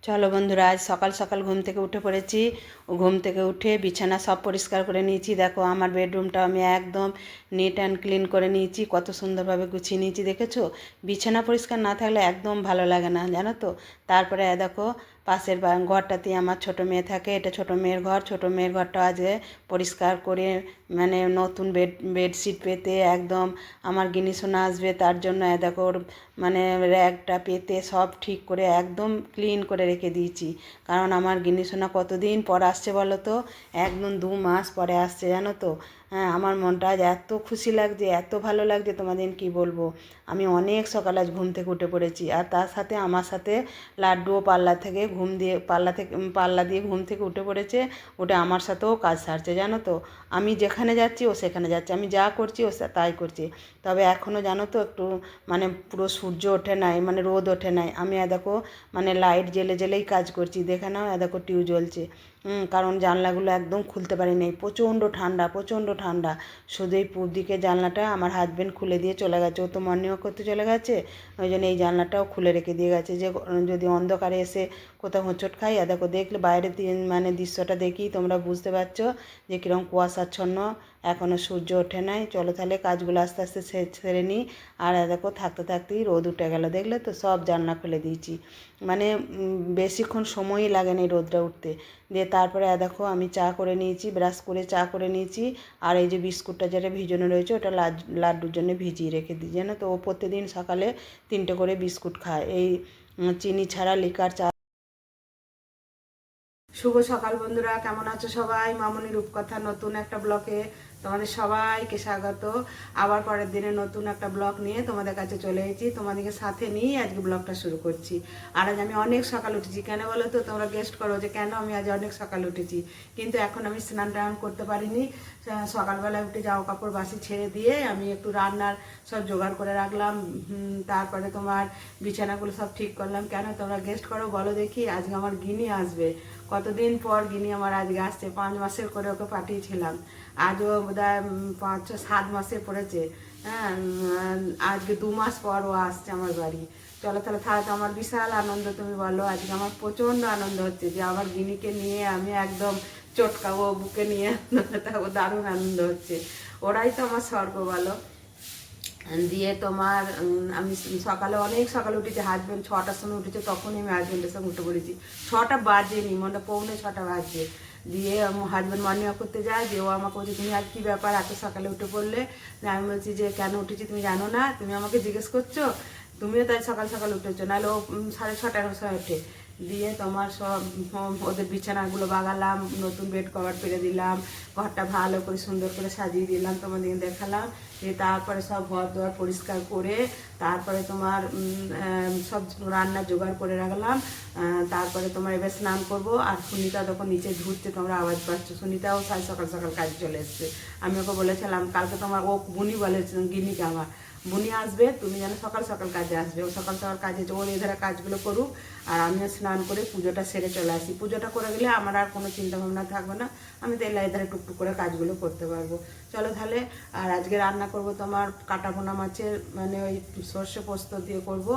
চলো বন্ধুরা, আজ সকাল সকাল ঘুম থেকে উঠে পড়েছি। ঘুম থেকে উঠে বিছানা সব পরিষ্কার করে নিয়েছি। দেখো আমার বেডরুমটা আমি একদম নিট অ্যান্ড ক্লিন করে নিয়েছি, কত সুন্দরভাবে গুছিয়ে নিয়েছি দেখেছো। বিছানা পরিষ্কার না থাকলে একদম ভালো লাগে না, জানো তো। তারপরে দেখো পাশের ঘরটাতেই আমার ছোটো মেয়ে থাকে, এটা ছোটো মেয়ের ঘর। ছোটো মেয়ের ঘরটা আজকে পরিষ্কার করে মানে নতুন বেডশিট পেতে একদম আমার গিনিসোনা আসবে তার জন্য দেখো ওর মানে র্যাকটা পেতে সব ঠিক করে একদম ক্লিন করে রেখে দিয়েছি। কারণ আমার গিনিসোনা কতদিন পর আসছে বলো তো, একদম 2 মাস পরে আসছে, জানো তো। হ্যাঁ, আমার মনটা আজ এত খুশি লাগছে, এত ভালো লাগছে, তোমাদের কি বলবো। আমি অনেক সকাল আজ ঘুম থেকে উঠে পড়েছি, আর তার সাথে আমার সাথে লাড্ডুও পাল্লা দিয়ে ঘুম থেকে উঠে পড়েছে। ওটা আমার সাথেও কাজ সারছে, জানো তো। আমি যেখানে যাচ্ছি ও সেখানে যাচ্ছে, আমি যা করছি ও তাই করছে। তবে এখনও জানো তো একটু মানে পুরো সূর্য ওঠে নাই, মানে রোদ ওঠে নাই। আমি দেখো মানে লাইট জেলে জেলেই কাজ করছি, দেখে নাও দেখো টিউ জ্বলছে। কারণ জানলাগুলো একদম খুলতে পারি নাই, প্রচণ্ড ঠান্ডা, প্রচণ্ড ঠান্ডা। শুধু এই পূব দিকের জানলাটা আমার হাজব্যান্ড খুলে দিয়ে চলে গেছে, ও তো মর্নিং ওয়াক করতে চলে গেছে। ওই জন্য এই জানলাটাও খুলে রেখে দিয়ে গেছে, যে যদি অন্ধকারে এসে কোথাও হোঁচট খাই। দেখো দেখলে বাইরের মানে দৃশ্যটা দেখি তোমরা বুঝতে পারছো যে কীরকম কুয়াশাচ্ছন্ন, এখনও সূর্য ওঠে নাই। চলো তাহলে কাজগুলো আস্তে আস্তে সেরে নিই। আর দেখো থাকতে থাকতেই রোদ উঠে গেল, দেখলে তো। সব জানলা খুলে দিয়েছি, মানে বেশিক্ষণ সময়ই লাগে না এই রোদটা উঠতে। দিয়ে তারপরে দেখো আমি চা করে নিয়েছি, ব্রাশ করে চা করে নিয়েছি। আর এই যে বিস্কুটটা যেটা ভিজানো রয়েছে ওটা লাড্ডুর জন্য ভিজিয়ে রেখে দিই, জানো তো। ও প্রতিদিন সকালে 3টে করে বিস্কুট খায়, এই চিনি ছাড়া লিকার চা। শুভ সকাল বন্ধুরা, কেমন আছো সবাই? মামনি রূপকথা নতুন একটা ব্লকে তোমাদের সবাইকে স্বাগত। আবার পরের দিনে নতুন একটা ব্লগ নিয়ে তোমাদের কাছে চলে এসেছি, তোমাদেরকে সাথে নিয়ে আজকে ব্লগটা শুরু করছি। আর আজ আমি অনেক সকাল উঠেছি, কেন বলো তো? তোমরা গেস্ট করো যে কেন আমি আজ অনেক সকাল উঠেছি। কিন্তু এখন আমি স্নান টান করতে পারিনি। সকালবেলায় উঠে জামা কাপড় বাসি ছেড়ে দিয়ে আমি একটু রান্নার সব জোগাড় করে রাখলাম। তারপরে তোমার বিছানাগুলো সব ঠিক করলাম। কেন তোমরা গেস্ট করো বলো দেখি? আজকে আমার গিনি আসবে, কতদিন পর গিনি আমার আজকে আসছে। 5 মাসের করে ওকে পাঠিয়েছিলাম, আজও বোধহয় 5-7 মাসে পড়েছে। হ্যাঁ, আজকে 2 মাস পর ও আসছে আমার বাড়ি। চলো তাহলে তো আমার বিশাল আনন্দ, তুমি বলো। আজকে আমার প্রচণ্ড আনন্দ হচ্ছে যে আমার গিনিকে নিয়ে আমি একদম চটকাবো বুকে নিয়ে, তাও দারুণ আনন্দ হচ্ছে। ওরাই তো আমার স্বর্গ, বলো। দিয়ে তোমার আমি সকালে অনেক সকালে উঠেছি, হাজব্যান্ড 6টার সময় উঠেছে, তখনই আমি হাজব্যান্ডের সঙ্গে উঠে পড়েছি। 6টা বাজেনি, মানে পৌনে 6টা বাজছে। দিয়ে হাজব্যান্ড মর্নিং ওয়াক করতে যায়, দিয়ে ও আমাকে বলছে তুমি আজ কী ব্যাপার এত সকালে উঠে পড়লে? আমি বলছি যে কেন উঠেছি তুমি জানো না? তুমি আমাকে জিজ্ঞেস করছো, তুমিও তাই সকাল সকাল উঠেছো। নাহলে ও 6:30টার সময় ওঠে। দিয়ে তোমার সব ওদের বিছানাগুলো বাগালাম, নতুন বেড কভার পেরে দিলাম, ঘরটা ভালো করে সুন্দর করে সাজিয়ে দিলাম, তোমাদের দেখালাম। দিয়ে তারপরে সব ঘর দোয়ার পরিষ্কার করে তারপরে তোমার সব রান্না জোগাড় করে রাখলাম। তারপরে তোমার এবার স্নান করব। আর সুনিতা তখন নিচে ধুচ্ছে, তোমরা আওয়াজ পাচ্ছ। সুনিতাও সকাল সকাল কাজে চলে এসছে। আমি ওকে বলেছিলাম কালকে তোমার ও বুনি বলে গিনিকে আমার, বুনি আসবে, তুমি যেন সকাল সকাল কাজে আসবে। ও সকাল সকাল কাজে ওর এধারে কাজগুলো করুক, আর আমিও স্নান করে পুজোটা সেরে চলে আসি। পুজোটা করে গেলে আমার আর কোনো চিন্তা ভাবনা থাকবে না, আমি তো এধারে টুকটুক করে কাজগুলো করতে পারবো। চলো তাহলে। আর আজকে রান্না করব তোমার কাটা পোনা মাছের, মানে ওই সর্ষে পোস্ত দিয়ে করব।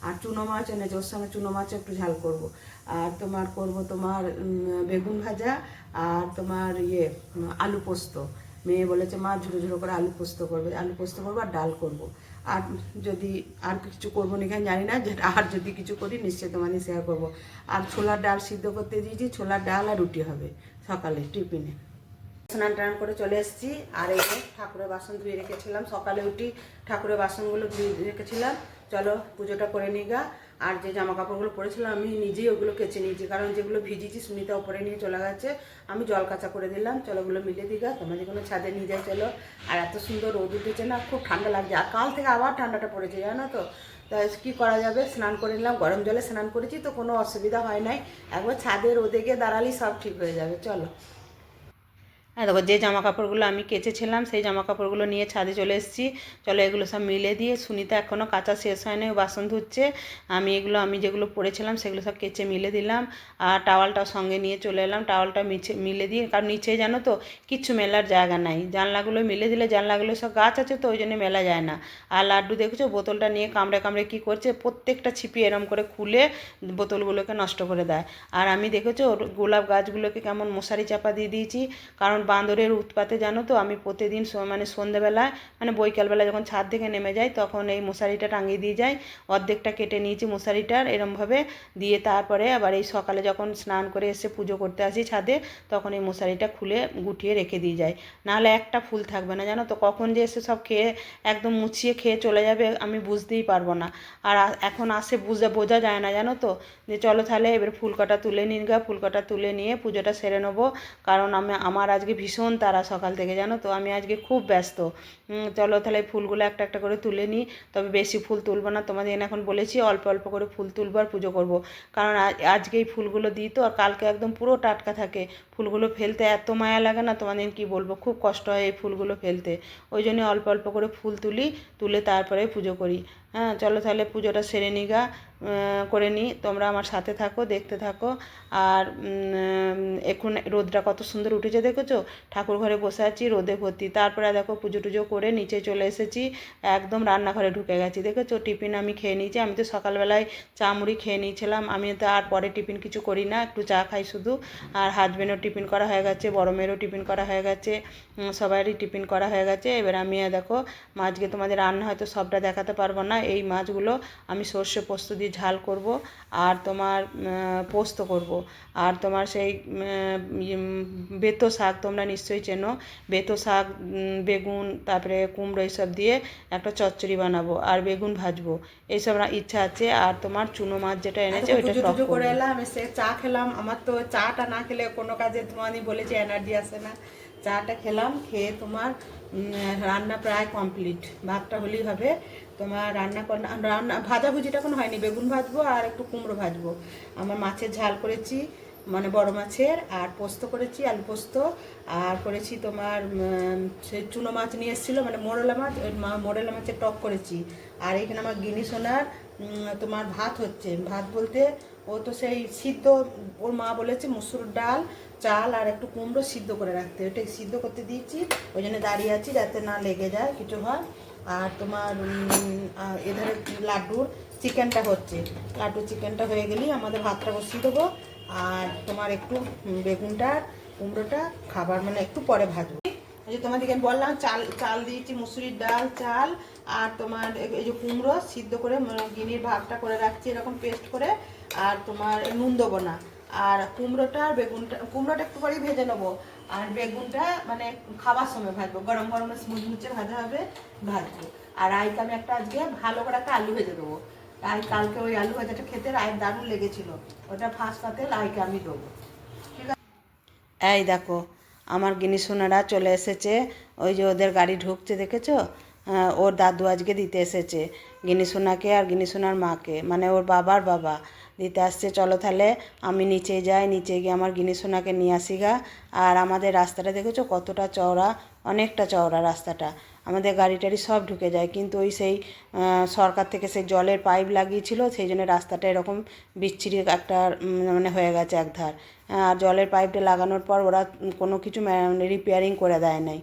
আর চুনো মাছ এনেছে, ওর সঙ্গে চুনো মাছ একটু ঝাল করব। আর তোমার করব তোমার বেগুন ভাজা, আর তোমার আলু পোস্ত। মেয়ে বলেছে মা ঝুড়ো ঝুড়ো করে আলু পোস্ত করবে, আলু পোস্ত করবো আর ডাল করব। আর যদি আর কিছু করবো না কেন জানি না, যেটা আর যদি কিছু করি নিশ্চয়ই তোমাদের শেয়ার করবো। আর ছোলার ডাল সিদ্ধ করতে দিয়েছি, ছোলার ডাল আর রুটি হবে সকালে টিফিনে। স্নান টান করে চলে এসেছি। আর এই ঠাকুরের বাসন ধুয়ে রেখেছিলাম, সকালে উঠি ঠাকুরের বাসনগুলো ধুয়ে রেখেছিলাম। চলো পুজোটা করে নিই গা। আর যে জামা কাপড়গুলো পরেছিলাম আমি নিজেই ওগুলো কেচে নিয়েছি, কারণ যেগুলো ভিজিয়েছি সুনিতা ওপরে নিয়ে চলে গেছে, আমি জল কাঁচা করে দিলাম। চলো ওগুলো মিলে দিই গা, তোমরা যেগুলো ছাদে নিয়ে যাই চলো। আর এত সুন্দর রোদ উঠেছে না, খুব ঠান্ডা লাগছে। আর কাল থেকে আবার ঠান্ডাটা পড়েছে, জানো তো। তাই কী করা যাবে, স্নান করে নিলাম, গরম জলে স্নান করেছি তো কোনো অসুবিধা হয় নাই। একবার ছাদে রোদে গিয়ে দাঁড়ালেই সব ঠিক হয়ে যাবে। চলো। হ্যাঁ দেখো, যে জামা কাপড়গুলো আমি কেচেছিলাম সেই জামা কাপড়গুলো নিয়ে ছাদে চলে এসেছি। চলো এগুলো সব মিলে দিয়ে, সুনিতা এখনও কাচা শেষ হয়নি, বাসন ধুচ্ছে। আমি যেগুলো পরেছিলাম সেগুলো সব কেচে মিলে দিলাম। আর টাওয়ালটাও সঙ্গে নিয়ে চলে এলাম, টাওয়ালটা মিলে দিয়ে, কারণ নিচে জানো তো কিচ্ছু মেলার জায়গা নাই। জানলাগুলো মিলে দিলে, জানলাগুলো সব গাছ আছে তো ওই জন্য মেলা যায় না। আর লাড্ডু দেখেছো বোতলটা নিয়ে কামড়ে কামড়ে কী করছে, প্রত্যেকটা ছিপি এরম করে খুলে বোতলগুলোকে নষ্ট করে দেয়। আর আমি দেখেছো গোলাপ গাছগুলোকে কেমন মশারি চাপা দিয়ে দিয়েছি, কারণ বাঁদরের উৎপাতে জানো তো আমি প্রতিদিন মানে সন্ধ্যেবেলায় মানে বৈকালবেলা যখন ছাদ থেকে নেমে যাই তখন এই মশারিটা টাঙিয়ে দিয়ে যাই। অর্ধেকটা কেটে নিয়েছি মশারিটার এরমভাবে দিয়ে, তারপরে আবার এই সকালে যখন স্নান করে এসে পুজো করতে আসি ছাদে তখন এই মশারিটা খুলে গুটিয়ে রেখে দিয়ে যাই। নাহলে একটা ফুল থাকবে না জানো তো, কখন যে এসে সব খেয়ে একদম মুছিয়ে খেয়ে চলে যাবে আমি বুঝতেই পারবো না। আর এখন আসে বোঝা যায় না জানো তো। যে চলো তাহলে এবার ফুলকটা তুলে নিন গা, ফুলকটা তুলে নিয়ে পুজোটা সেরে নেবো। কারণ আমার আজকে ভীষণ তাড়া সকাল থেকে জানো তো, আমি আজকে খুব ব্যস্ত। চলো তাহলে ফুলগুলো একটা একটা করে তুলে নিই। তবে বেশি ফুল তুলবো না, তোমাদের এখন বলেছি অল্প অল্প করে ফুল তুলবো আর পুজো করব। কারণ আজকে এই ফুলগুলো দিই তো, আর কালকে একদম পুরো টাটকা থাকে। ফুলগুলো ফেলতে এত মায়া লাগে না তোমাদের কি বলবো, খুব কষ্ট হয় এই ফুলগুলো ফেলতে। ওই জন্য অল্প অল্প করে ফুল তুলে তারপরে পুজো করি। হ্যাঁ চলো তাহলে পুজোটা সেরে নিই গা, করে নিই। তোমরা আমার সাথে থাকো, দেখতে থাকো। আর এখন রোদটা কত সুন্দর উঠেছে দেখেছো, ঠাকুর ঘরে বসে আছি রোদে ভর্তি। তারপরে দেখো পুজো টুজো করে নিচে চলে এসেছি, একদম রান্নাঘরে ঢুকে গেছি। দেখেছো টিফিন আমি খেয়ে নিয়েছি। আমি তো সকালবেলায় চা মুড়ি খেয়ে নিয়েছিলাম, আমি তো আর পরে টিফিন কিছু করি না, একটু চা খাই শুধু। আর হাজবেন্ডও টিফিন করা হয়ে গেছে, বড় মেয়েরও টিফিন করা হয়ে গেছে, সবারই টিফিন করা হয়ে গেছে। এবার আমি দেখো মাছকে তোমাদের রান্না হয়তো সবটা দেখাতে পারবো না। এই মাছগুলো আমি সর্ষে পোস্ত দিয়ে ঝাল করব, আর তোমার পোস্ত করব, আর তোমার সেই বেতো শাক তোমরা নিশ্চয়ই চেনো, বেতো শাক, বেগুন তারপরে কুমড়ো এইসব দিয়ে একটা চচ্চড়ি বানাবো, আর বেগুন ভাজবো, এইসব ইচ্ছা আছে। আর তোমার চুনো মাছ যেটা এনেছে ওইটা টক করে এলাম, এসে চা খেলাম। আমার তো চাটা না খেলে কোনো কাজে তোমাদের বলেছি এনার্জি আসে না। চাটা খেলাম, খেয়ে তোমার রান্না প্রায় কমপ্লিট, ভাতটা হলেই হবে। তোমার রান্না ভাজাভুজিটা কোনো হয়নি, বেগুন ভাজবো আর একটু কুমড়ো ভাজবো। আমার মাছের ঝাল করেছি, মানে বড় মাছের, আর পোস্ত করেছি আলু পোস্ত, আর করেছি তোমার সেই চুনো মাছ নিয়ে এসেছিলো মানে মোরেলা মাছের টক করেছি। আর এখানে আমার গিনি সোনার তোমার ভাত হচ্ছে, ভাত বলতে ও তো সেই সিদ্ধ, ওর মা বলেছে মুসুর ডাল চাল আর একটু কুমড়ো সিদ্ধ করে রাখতে, ওটাই সিদ্ধ করতে দিয়েছি। ওই জন্য দাঁড়িয়ে আছি যাতে না লেগে যায় কিছু হয়। আর তোমার এধারে লাড্ডুর চিকেনটা হচ্ছে, লাড্ডুর চিকেনটা হয়ে গেলেই আমাদের ভাতটা বসিয়ে দেবো। আর তোমার একটু বেগুনটা কুমড়োটা খাবার মানে একটু পরে ভাজবো। এই যে তোমাদেরকে বললাম চাল দিয়েছি, মুসুরির ডাল চাল আর তোমার এই যে কুমড়ো সিদ্ধ করে গিনির ভাতটা করে রাখছি এরকম পেস্ট করে। আর তোমার নুন দেবো না। আর কুমড়োটা আর কুমড়োটা একটু পরেই ভেজে নেবো, আর বেগুনটা মানে খাবার সময় ভাজবো, গরম গরম মুচমুচে ভাজা হবে, ভাজবো। আর আইকে আমি একটা আজকে ভালো করে একটা আলু ভেজে দেবো। আই কালকে ওই আলু ভাজাটা খেতে রায়ের দারুণ লেগেছিল, ওটা ফার্স্ট পাতে আইকে আমি দেবো। ঠিক আছে, এই দেখো আমার গিনি সোনারা চলে এসেছে, ওই যে ওদের গাড়ি ঢুকছে দেখেছো। ওর দাদু আজকে দিতে এসেছে গিনি সোনাকে আর গিনি সোনার মাকে, মানে ওর বাবার বাবা দিতে আসছে। চলো তাহলে আমি নিচে যাই, নিচে গিয়ে আমার গিনি সোনাকে নিয়ে আসি গা। আর আমাদের রাস্তাটা দেখেছো কতটা চওড়া, অনেকটা চওড়া রাস্তাটা, আমাদের গাড়ি টাড়ি সব ঢুকে যায়। কিন্তু ওই সেই সরকার থেকে সেই জলের পাইপ লাগিয়েছিল, সেই জন্য রাস্তাটা এরকম বিচ্ছিরি একটা মানে হয়ে গেছে একধার। আর জলের পাইপটা লাগানোর পর ওরা কোনো কিছু রিপেয়ারিং করে দেয় নাই,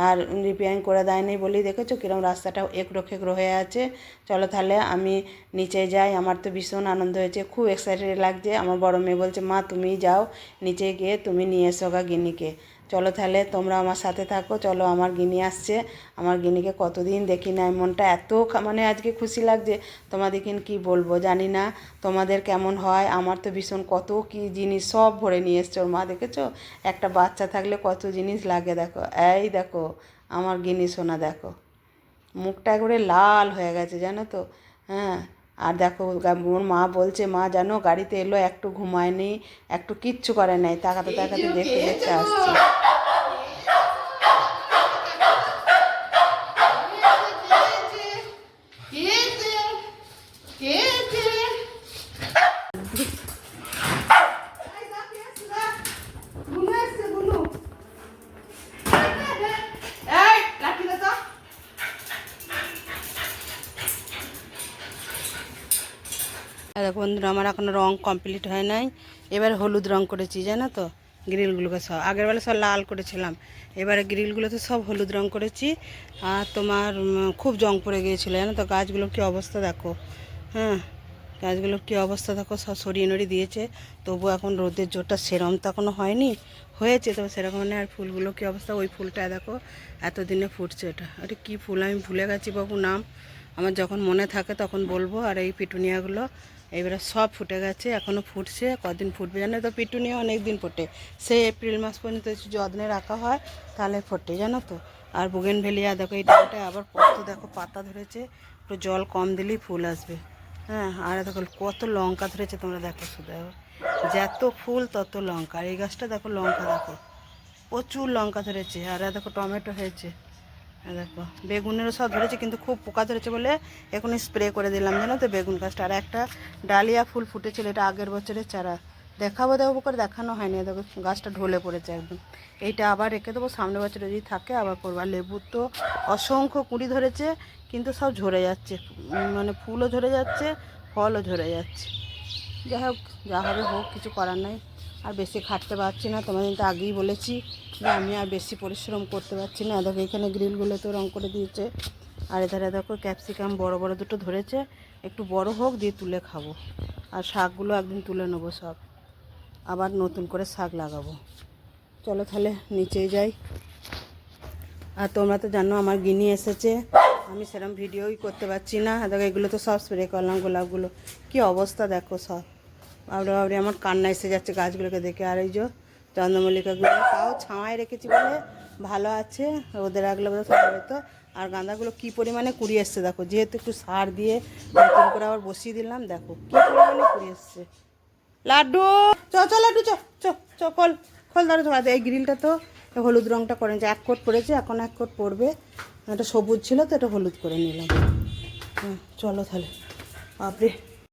আর রিপেয়ারিং করে দেয় নাই বলেই দেখেছো কীরকম রাস্তাটা একরো খেকরো হয়ে আছে। চলো তাহলে আমি নিচে যাই, আমার তো ভীষণ আনন্দ হয়েছে, খুব এক্সাইটেড লাগছে। আমার বড় মেয়ে বলছে মা তুমিই যাও, নিচে গিয়ে তুমি নিয়ে এসো গা গিনিকে। চলো তাহলে তোমরা আমার সাথে থাকো। চলো আমার গিনি আসছে, আমার গিনিকে কতদিন দেখি না, মনটা এত মানে আজকে খুশি লাগছে তোমাদেরকে কি বলবো জানি না তোমাদের কেমন হয়। আমার তো ভীষণ কত কি জিনিস সব ভরে নিয়ে এসছে ওর মা, দেখেছো একটা বাচ্চা থাকলে কত জিনিস লাগে। দেখো এই দেখো আমার গিনি সোনা, দেখো মুখটা একবারে লাল হয়ে গেছে জানো তো। হ্যাঁ আর দেখো ওর মা বলছে মা জানো গাড়িতে এলো একটু ঘুমায়নি, একটু কিচ্ছু করে নাই, তাকাতে তাকাতে দেখতে দেখতে আসছে। আর দেখো বন্ধুরা, আমার এখনো রং কমপ্লিট হয় নাই। এবার হলুদ রং করেছি, জানো তো, গ্রিলগুলোকে সব। আগের বেলা সব লাল করেছিলাম, এবারে গ্রিলগুলোতে সব হলুদ রং করেছি। আর তোমার খুব জং পড়ে গিয়েছিলো, জানো তো। গাছগুলোর কী অবস্থা দেখো, হ্যাঁ, গাছগুলোর কী অবস্থা দেখো, সব সরিয়ে নড়িয়ে দিয়েছে। তবু এখন রোদের জোরটা সেরম তো এখনও হয়নি, হয়েছে তবে সেরকম নেই। আর ফুলগুলো কী অবস্থা, ওই ফুলটা দেখো এতদিনে ফুটছে। ওটা কী ফুল আমি ভুলে গেছি বাবু নাম, আমার যখন মনে থাকে তখন বলবো। আর এই পিটুনিয়াগুলো এবারে সব ফুটে গেছে, এখনও ফুটছে। কদিন ফুটবে জানো তো, পিটুনিয়া অনেক দিন ফোটে, সে এপ্রিল মাস পর্যন্ত যত্নে রাখা হয় তাহলে ফোটে, জানো তো। আর বুগেনভেলিয়া দেখো, এইটা আবার কত দেখো পাতা ধরেছে, একটু জল কম দিলেই ফুল আসবে। হ্যাঁ, আর দেখো কত লঙ্কা ধরেছে, তোমরা দেখো শুধু, যত ফুল তত লঙ্কা। আর এই গাছটা দেখো লঙ্কা দেখো, প্রচুর লঙ্কা ধরেছে। আর দেখো টমেটো হয়েছে, দেখো বেগুনেরও সব ধরেছে, কিন্তু খুব পোকা ধরেছে বলে এখন স্প্রে করে দিলাম, জানো তো, বেগুন গাছটা। আর একটা ডালিয়া ফুল ফুটেছিল, এটা আগের বছরের চারা, দেখাবো করে দেখানো হয়নি। দেখো গাছটা ঢলে পড়েছে একদম। এইটা আবার রেখে দেবো, সামনে বছরে যদি থাকে আবার করবো। আর লেবুর তো অসংখ্য কুঁড়ি ধরেছে, কিন্তু সব ঝরে যাচ্ছে, মানে ফুলও ঝরে যাচ্ছে, ফলও ঝরে যাচ্ছে। যাই হোক, যা হবে হোক, কিছু করার নাই। আর বেশি খাটতে পারছি না, তোমাদের তো আগেই বলেছি যে আমি আর বেশি পরিশ্রম করতে পারছি না। দেখো এখানে গ্রিলগুলো তো রং করে দিয়েছে। আর এধারে দেখো ক্যাপসিকাম বড় বড় দুটো ধরেছে, একটু বড় হোক দিয়ে তুলে খাবো। আর শাকগুলো একদিন তুলে নেবো সব, আবার নতুন করে শাক লাগাবো। চলো তাহলে নিচেই যাই। আর তোমরা তো জানো আমার গিনি এসেছে, আমি সেরকম ভিডিওই করতে পারছি না। দেখো এগুলো তো সব স্প্রে করলাম, গোলাপগুলো কী অবস্থা দেখো সব, বাবরে বাবরে, আমার কান্না এসে যাচ্ছে গাছগুলোকে দেখে। আর এই যে চন্দ্রমল্লিকাগুলো তাও ছাওয়ায় রেখেছি বলে ভালো আছে, ওদের রাখলে বোধ হয় হয়তো। আর গাঁদাগুলো কী পরিমাণে কুড়ি এসছে দেখো, যেহেতু একটু সার দিয়ে নতুন করে আবার বসিয়ে দিলাম, দেখো কী পরিমাণে কুড়ি এসছে। লাড্ডু চ চ লাড্ডু চ চ চ খোল খোল, ধরো ধোয়া। এই গ্রিলটা তো হলুদ রঙটা করে যে 1 কোট পড়েছে, এখন 1 কোট পড়বে। এটা সবুজ ছিল তো এটা হলুদ করে নিলাম। চলো তাহলে, বাপরে